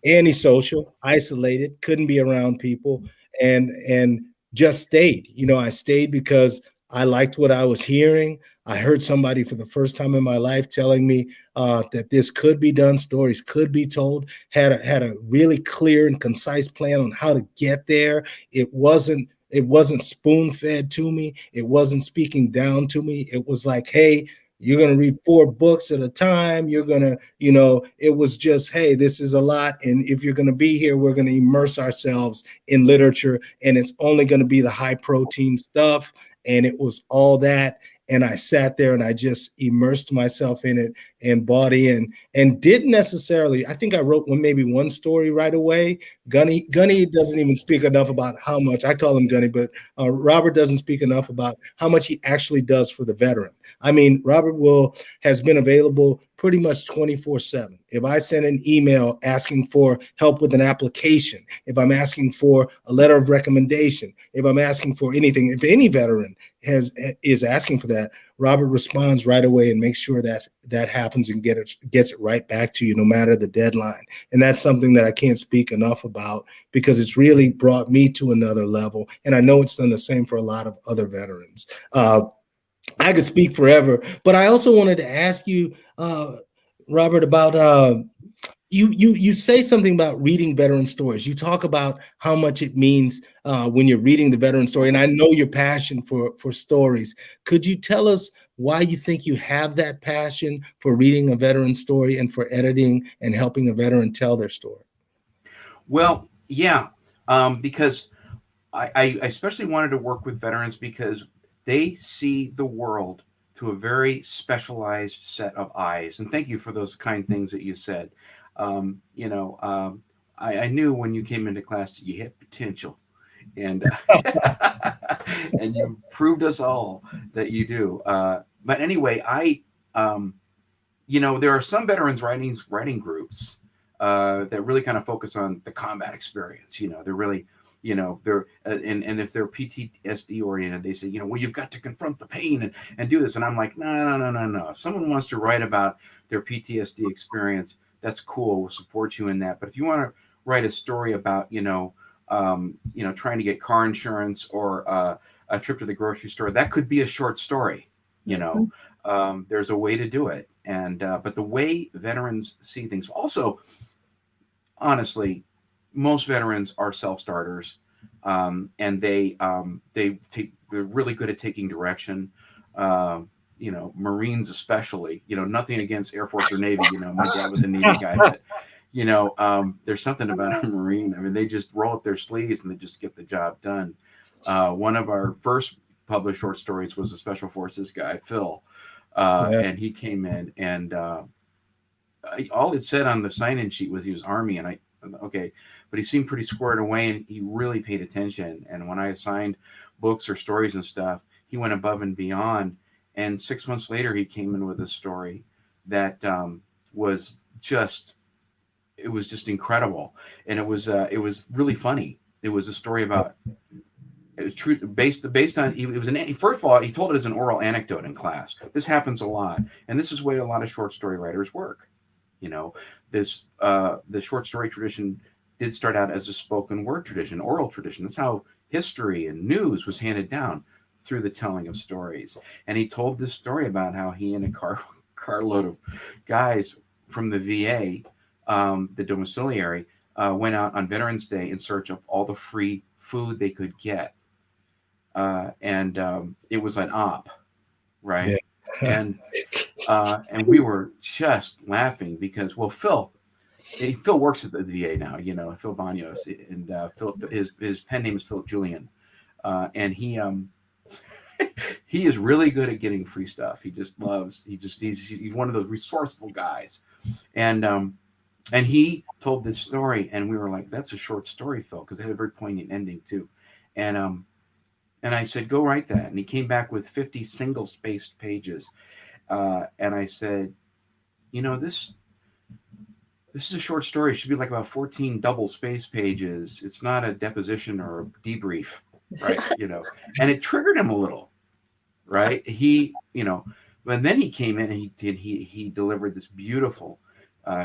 antisocial, isolated, couldn't be around people, and just stayed. You know, I stayed because I liked what I was hearing. I heard somebody for the first time in my life telling me that this could be done, stories could be told, had a really clear and concise plan on how to get there. It wasn't spoon-fed to me. It wasn't speaking down to me. It was like, hey, you're going to read 4 books at a time. You're going to, it was just, hey, this is a lot. And if you're going to be here, we're going to immerse ourselves in literature. And it's only going to be the high protein stuff. And it was all that. And I sat there and I just immersed myself in it and bought in and didn't necessarily, I think I wrote maybe one story right away. Gunny doesn't even speak enough about how much, I call him Gunny, but Robert doesn't speak enough about how much he actually does for the veteran. I mean, Robert has been available pretty much 24/7. If I send an email asking for help with an application, if I'm asking for a letter of recommendation, if I'm asking for anything, if any veteran is asking for that, Robert responds right away and makes sure that happens and gets it right back to you, no matter the deadline. And that's something that I can't speak enough about because it's really brought me to another level. And I know it's done the same for a lot of other veterans. I could speak forever, but I also wanted to ask you, Robert, about you say something about reading veteran stories. You talk about how much it means when you're reading the veteran story, and I know your passion for stories. Could you tell us why you think you have that passion for reading a veteran story and for editing and helping a veteran tell their story? Well, yeah, because I especially wanted to work with veterans because they see the world through a very specialized set of eyes. And thank you for those kind things that you said. I knew when you came into class that you had potential, and and you proved us all that you do. But anyway, there are some veterans writing groups that really kind of focus on the combat experience. They're really, they're and if they're PTSD oriented, they say, well, you've got to confront the pain and do this. And I'm like, no. If someone wants to write about their PTSD experience, that's cool. We'll support you in that. But if you want to write a story about, trying to get car insurance or a trip to the grocery store, that could be a short story. There's a way to do it. And but the way veterans see things, also, honestly, most veterans are self-starters, and they're really good at taking direction. Marines especially. Nothing against Air Force or Navy. My dad was a Navy guy, but there's something about a Marine. I mean, they just roll up their sleeves and they just get the job done. One of our first published short stories was a Special Forces guy, Phil, and he came in and all it said on the sign-in sheet was he was Army, and but he seemed pretty squared away and he really paid attention. And when I assigned books or stories and stuff, he went above and beyond. And 6 months later, he came in with a story that was just incredible, and it was really funny. It was a story about. It was true based on. First of all, he told it as an oral anecdote in class. This happens a lot, and this is the way a lot of short story writers work. The short story tradition did start out as a spoken word tradition, oral tradition. That's how history and news was handed down, through the telling of stories. And he told this story about how he and a carload of guys from the VA, the domiciliary, went out on Veterans Day in search of all the free food they could get. And it was an op, right? Yeah. And we were just laughing because, well, Phil works at the VA now, Phil Banos, and Phil, his pen name is Philip Julian, and he is really good at getting free stuff. He's one of those resourceful guys, and And he told this story, and we were like, "That's a short story, Phil," because it had a very poignant ending too. And I said, "Go write that." And he came back with 50 single-spaced pages. And I said, this is a short story. It should be like about 14 double-spaced pages. It's not a deposition or a debrief, right? And it triggered him a little, right? And then he came in and he delivered this beautiful,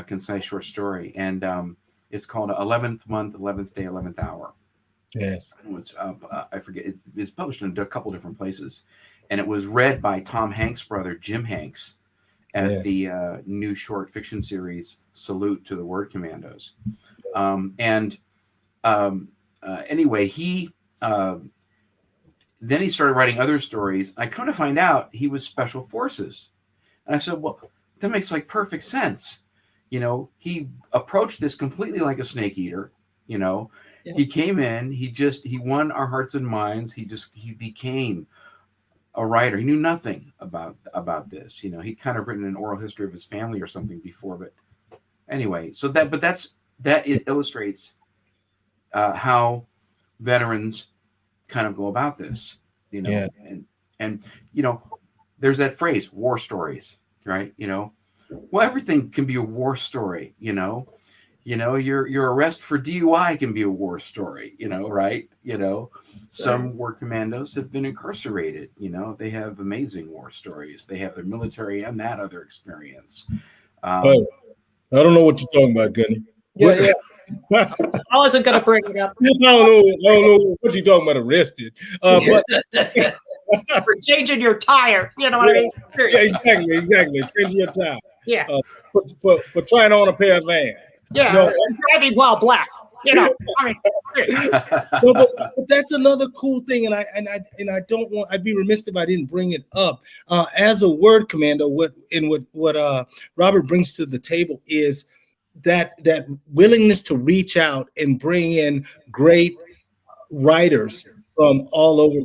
concise short story, and it's called 11th Month, 11th Day, 11th Hour. Yes. It was, I forget. It's published in a couple different places, and it was read by Tom Hanks' brother, Jim Hanks, at the new short fiction series Salute to the Word Commandos. Anyway, then he started writing other stories. I come to find out he was Special Forces, and I said, well, that makes like perfect sense. He approached this completely like a snake eater. He came in, he won our hearts and minds. He became a writer. He knew nothing about this. He'd kind of written an oral history of his family or something before, but anyway, it illustrates how veterans kind of go about this, and there's that phrase, war stories, right? Well, everything can be a war story, your arrest for DUI can be a war story, right? Some war commandos have been incarcerated, they have amazing war stories. They have their military and that other experience. I don't know what you're talking about, Gunny. Yeah. I wasn't going to bring it up. I don't know what you're talking about, arrested. But for changing your tire, you know what I mean? Yeah, exactly. Changing your tire. Yeah. For trying on a pair of Vans. Yeah, driving while black. I mean, but that's another cool thing, and I don't want. I'd be remiss if I didn't bring it up. As a word commando, what Robert brings to the table is that willingness to reach out and bring in great writers from all over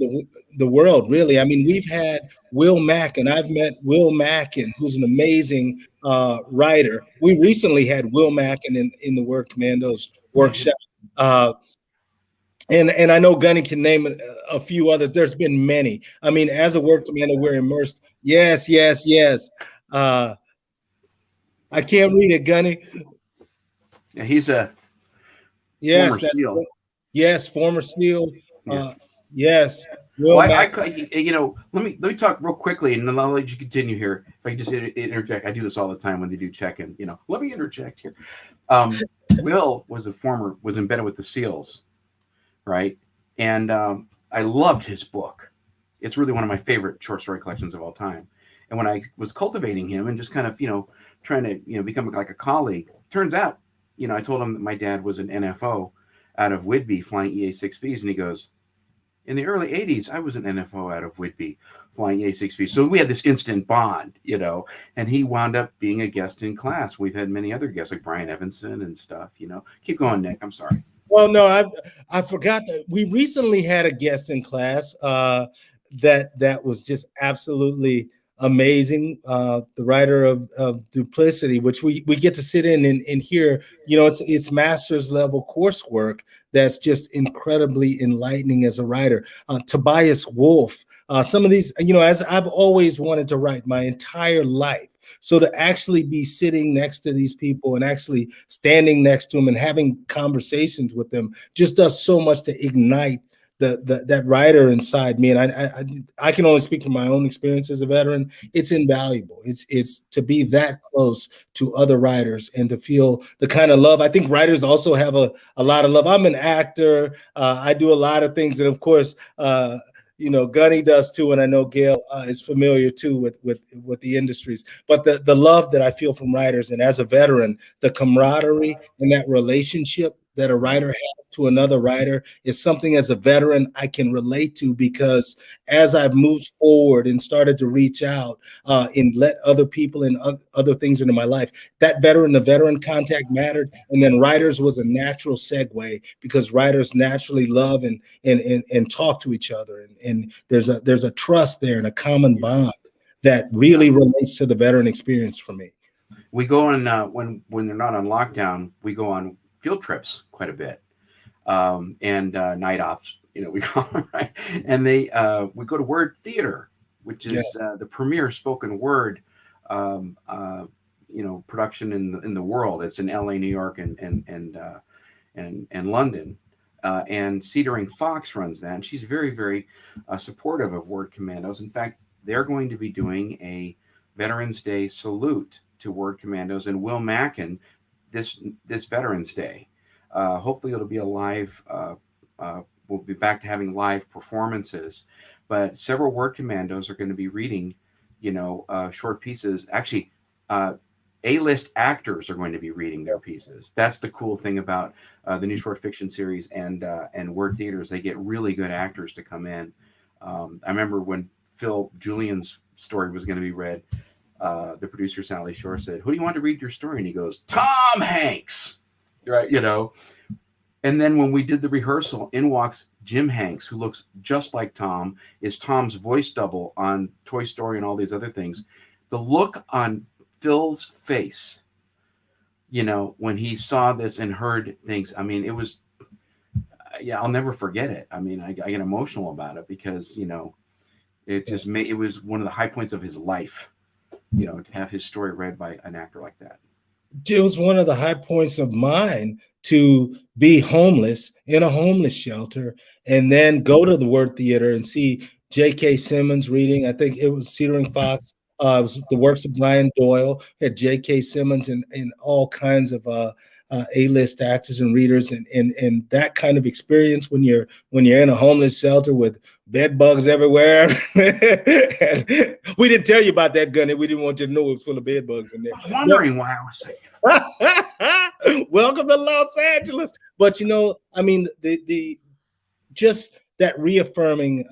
the world, really. I mean, we've had Will Mackin. I've met Will Mackin, who's an amazing writer. We recently had Will Mackin in the Word Commandos workshop. And I know Gunny can name a few others. There's been many. I mean, as a Word Commando, we're immersed. Yes. I can't read it, Gunny. Yeah, he's a former SEAL. Yes, former SEAL. Yes. Well, let me talk real quickly, and then I'll let you continue here. If I can just interject, I do this all the time when they do check-in. Let me interject here. Will was embedded with the SEALs, right? And I loved his book. It's really one of my favorite short story collections of all time. And when I was cultivating him and just kind of trying to become like a colleague, turns out I told him that my dad was an NFO out of Whidbey flying EA-6Bs, and he goes, in the early 80s, I was an NFO out of Whidbey flying EA-6Bs. So we had this instant bond, and he wound up being a guest in class. We've had many other guests like Brian Evanson and stuff, Keep going, Nick. I'm sorry. Well, no, I forgot that we recently had a guest in class that was just absolutely amazing. The writer of Duplicity, which we get to sit in and hear, it's master's level coursework that's just incredibly enlightening as a writer. Tobias Wolff, some of these, as I've always wanted to write my entire life. So to actually be sitting next to these people and actually standing next to them and having conversations with them just does so much to ignite that writer inside me. And I can only speak from my own experience as a veteran. It's invaluable. It's to be that close to other writers and to feel the kind of love. I think writers also have a lot of love. I'm an actor. I do a lot of things. And of course, Gunny does too, and I know Gail is familiar too with the industries. But the love that I feel from writers, and as a veteran, the camaraderie and that relationship that a writer has to another writer is something as a veteran I can relate to, because as I've moved forward and started to reach out and let other people and other things into my life, that veteran contact mattered. And then writers was a natural segue, because writers naturally love and talk to each other. And there's a trust there and a common bond that really relates to the veteran experience for me. We go on when they're not on lockdown, we go on field trips quite a bit, and night ops. We call them, right, and we go to Word Theater, which is the premier spoken word production in the world. It's in LA, New York, and London. And Cedar Fox runs that, and she's very, very supportive of Word Commandos. In fact, they're going to be doing a Veterans Day salute to Word Commandos and Will Mackin this Veterans Day. Hopefully, it'll be a live. We'll be back to having live performances, but several Word Commandos are going to be reading, short pieces. Actually, A-list actors are going to be reading their pieces. That's the cool thing about the new short fiction series and Word Theaters. They get really good actors to come in. I remember when Phil Julian's story was going to be read, the producer Sally Shore said, "Who do you want to read your story?" And he goes, "Tom Hanks," right? And then when we did the rehearsal, in walks Jim Hanks, who looks just like Tom, is Tom's voice double on Toy Story and all these other things. The look on Phil's face, when he saw this and heard things, I mean, it was, I'll never forget it. I mean, I get emotional about it because, it just it was one of the high points of his life, to have his story read by an actor like that. It was one of the high points of mine to be homeless in a homeless shelter and then go to the Word Theater and see J.K. Simmons reading. I think it was Cedar Fox. It was the works of Brian Doyle, had J.K. Simmons and all kinds of A-list actors and readers, and that kind of experience when you're in a homeless shelter with bed bugs everywhere. And we didn't tell you about that, Gunny. We didn't want you to know it was full of bed bugs in there. I was wondering why I was saying. Welcome to Los Angeles. But I mean, the just that reaffirming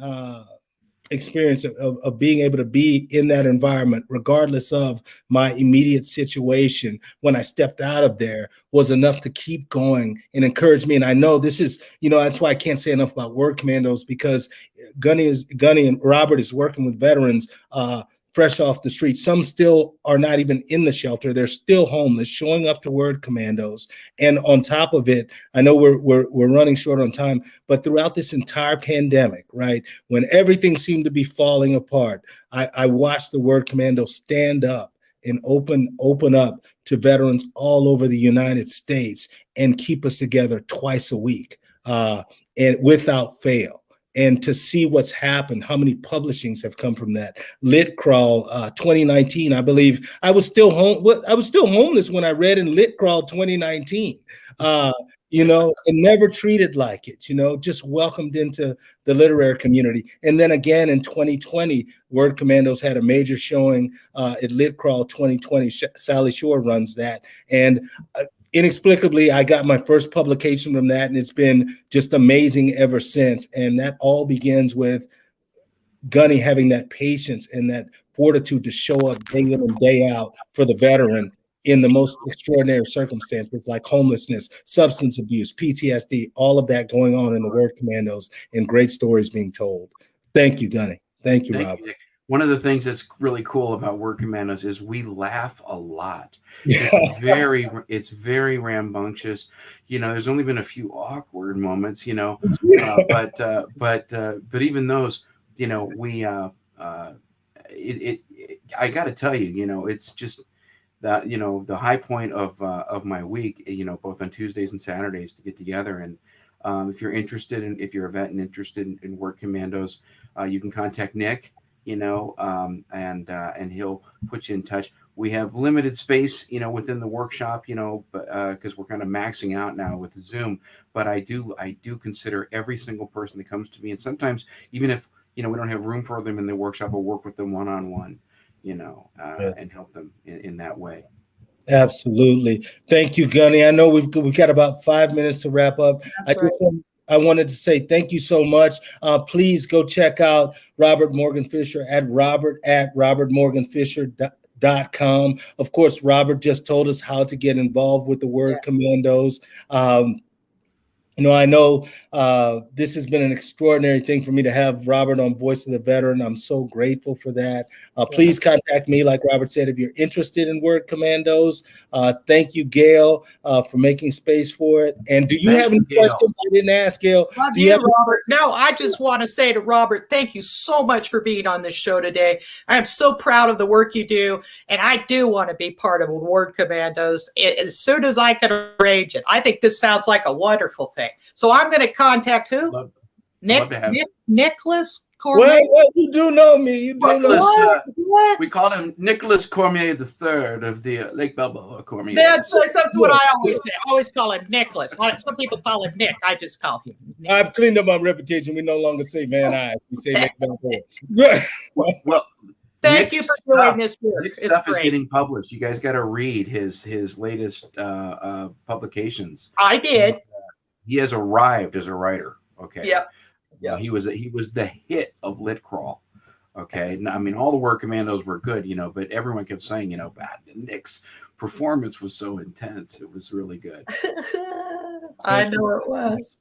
experience of being able to be in that environment, regardless of my immediate situation when I stepped out of there, was enough to keep going and encourage me. And I know this is, that's why I can't say enough about Word Commandos, because Gunny and Robert is working with veterans fresh off the street. Some still are not even in the shelter. They're still homeless, showing up to Word Commandos. And on top of it, I know we're running short on time, but throughout this entire pandemic, right, when everything seemed to be falling apart, I watched the Word Commandos stand up and open up to veterans all over the United States and keep us together twice a week, and without fail. And to see what's happened, how many publishings have come from that. Lit Crawl 2019, I believe. I was still homeless when I read in Lit Crawl 2019. And never treated like it, just welcomed into the literary community. And then again in 2020, Word Commandos had a major showing at Lit Crawl 2020. Sally Shore runs that. And inexplicably, I got my first publication from that, and it's been just amazing ever since. And that all begins with Gunny having that patience and that fortitude to show up day in and day out for the veteran in the most extraordinary circumstances, like homelessness, substance abuse, PTSD, all of that going on in the Word Commandos, and great stories being told. Thank you, Gunny. Thank you, Robert. One of the things that's really cool about Word Commandos is we laugh a lot. It's very rambunctious. There's only been a few awkward moments, but even those, I got to tell you, it's just that, the high point of my week, both on Tuesdays and Saturdays to get together. And if you're if you're a vet and interested in Word Commandos, you can contact Nick. And he'll put you in touch. We have limited space, within the workshop, because we're kind of maxing out now with Zoom. But I do consider every single person that comes to me, and sometimes even if we don't have room for them in the workshop, I'll work with them one-on-one, and help them in that way. Absolutely. Thank you, Gunny. I know we've got about 5 minutes to wrap up. I wanted to say thank you so much. Please go check out Robert Morgan Fisher at robertmorganfisher.com. Of course, Robert just told us how to get involved with the Word Commandos. I know this has been an extraordinary thing for me to have Robert on Voice of the Veteran. I'm so grateful for that. Please contact me, like Robert said, if you're interested in Word Commandos. Thank you, Gail, for making space for it. And do you have any questions I didn't ask, Gail? Love you, Robert. No, I just want to say to Robert, thank you so much for being on this show today. I am so proud of the work you do, and I do want to be part of Word Commandos as soon as I can arrange it. I think this sounds like a wonderful thing. So I'm going to contact who? Nicholas Cormier. Well, you do know me. You do know what? We call him Nicholas Cormier III of the Lake Balboa Cormier. That's what I always say. I always call him Nicholas. Some people call him Nick. I just call him Nick. I've cleaned up my reputation. We no longer say Van Nuys. We say Lake Balboa. Well, thank you for doing this work. Nick's stuff is getting published. You guys got to read his latest publications. I did. He has arrived as a writer. Okay. Yep. He was the hit of Lit Crawl. Okay. I mean, all the Word Commandos were good, but everyone kept saying, Nick's performance was so intense. It was really good. I know it was.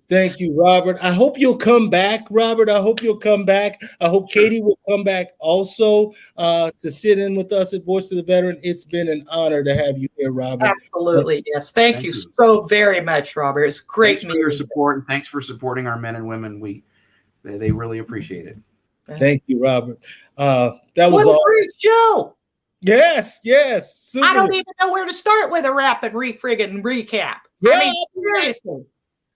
Thank you, Robert. I hope you'll come back, Robert. I hope you'll come back. I hope Katie will come back also to sit in with us at Voice of the Veteran. It's been an honor to have you here, Robert. Absolutely, yes. Thank you so very much, Robert. It's great. Thanks for your support, and thanks for supporting our men and women. They really appreciate it. Thank you, Robert. That was all. Great show. Yes. Super. I don't even know where to start with a rapid friggin' recap. I mean, seriously.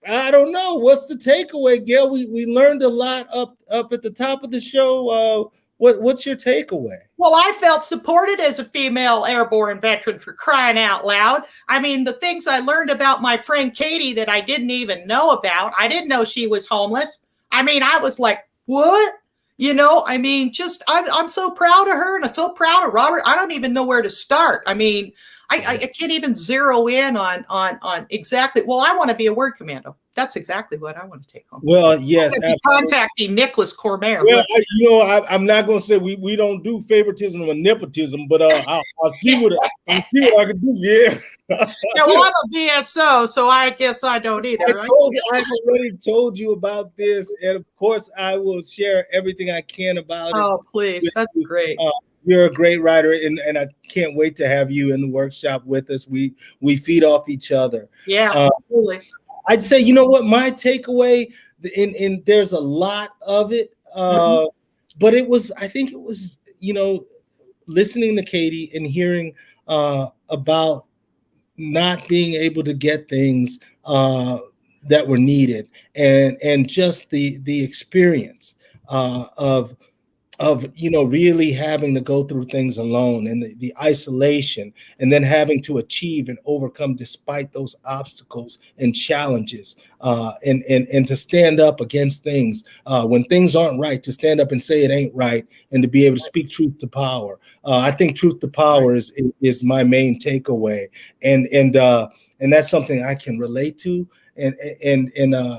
I don't know. What's the takeaway, Gail? We learned a lot up at the top of the show. What's your takeaway? Well, I felt supported as a female airborne veteran, for crying out loud. I mean, the things I learned about my friend Katie that I didn't even know about. I didn't know she was homeless. I mean, I was like, what? I mean, I'm so proud of her, and I'm so proud of Robert. I don't even know where to start. I mean, I can't even zero in on exactly. Well, I want to be a Word Commando. That's exactly what I want to take home. Well, yes. Contacting Nicholas Cormier. Well, I'm not going to say we don't do favoritism or nepotism, but I'll see what I can do. Yeah. Yeah. Well, I'm a VSO, so I guess I don't either. I've already told you about this, and of course, I will share everything I can about it. Oh, please. That's great. You're a great writer, and I can't wait to have you in the workshop with us. We feed off each other. Yeah, absolutely. I'd say, what my takeaway, and there's a lot of it, but I think it was, listening to Katie and hearing about not being able to get things that were needed, and just the experience of really having to go through things alone, and the isolation, and then having to achieve and overcome despite those obstacles and challenges, and to stand up against things when things aren't right, to stand up and say it ain't right, and to be able to speak truth to power. I think truth to power is my main takeaway, and that's something I can relate to, and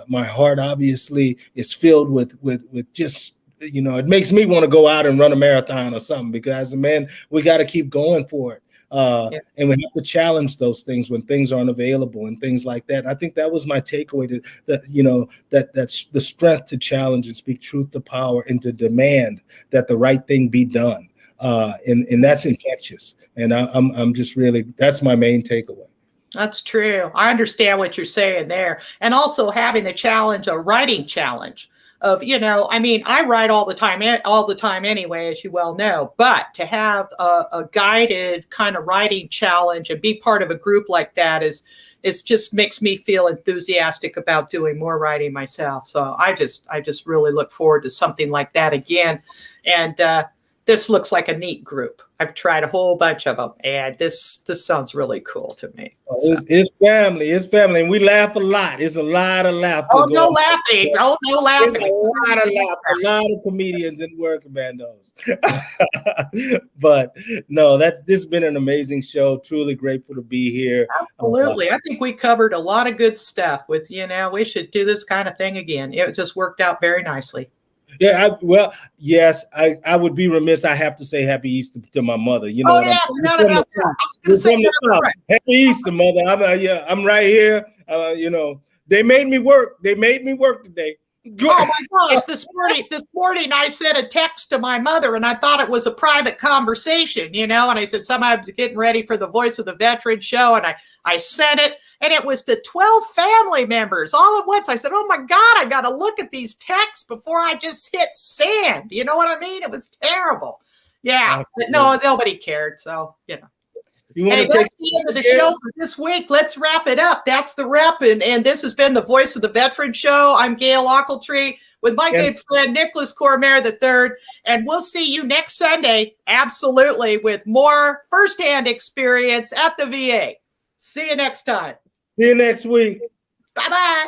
my heart obviously is filled with just, it makes me want to go out and run a marathon or something, because as a man, we got to keep going for it. And we have to challenge those things when things aren't available and things like that. I think that was my takeaway, that's the strength to challenge and speak truth to power, and to demand that the right thing be done. And that's infectious. And I'm just really, that's my main takeaway. That's true. I understand what you're saying there. And also having the challenge, a writing challenge. I mean, I write all the time anyway, as you well know, but to have a guided kind of writing challenge and be part of a group like that is just makes me feel enthusiastic about doing more writing myself. So I just really look forward to something like that again. And this looks like a neat group. I've tried a whole bunch of them, and this sounds really cool to me. It's family, and we laugh a lot. It's a lot of laughter. Oh, no laughing. Oh, no laughing. It's a lot of laughter. A lot of comedians in Word Commandos. But no, this has been an amazing show. Truly grateful to be here. Absolutely. I think we covered a lot of good stuff with, we should do this kind of thing again. It just worked out very nicely. Yeah, yes, I would be remiss. I have to say Happy Easter to my mother. Happy Easter, Mother. I'm right here. They made me work. They made me work today. Oh my gosh! This morning I sent a text to my mother, and I thought it was a private conversation, and I said somebody's getting ready for the Voice of the Veteran show, and I sent it, and it was to 12 family members all at once. I said, "Oh my God, I got to look at these texts before I just hit send." You know what I mean? It was terrible. Yeah, but no, nobody cared. So You want Hey, to take that's the end of the show for this week. Let's wrap it up. That's the wrap. And this has been the Voice of the Veteran Show. I'm Gail Ochiltree with my good friend Nicholas Cormier III. And we'll see you next Sunday, absolutely, with more firsthand experience at the VA. See you next time. See you next week. Bye-bye.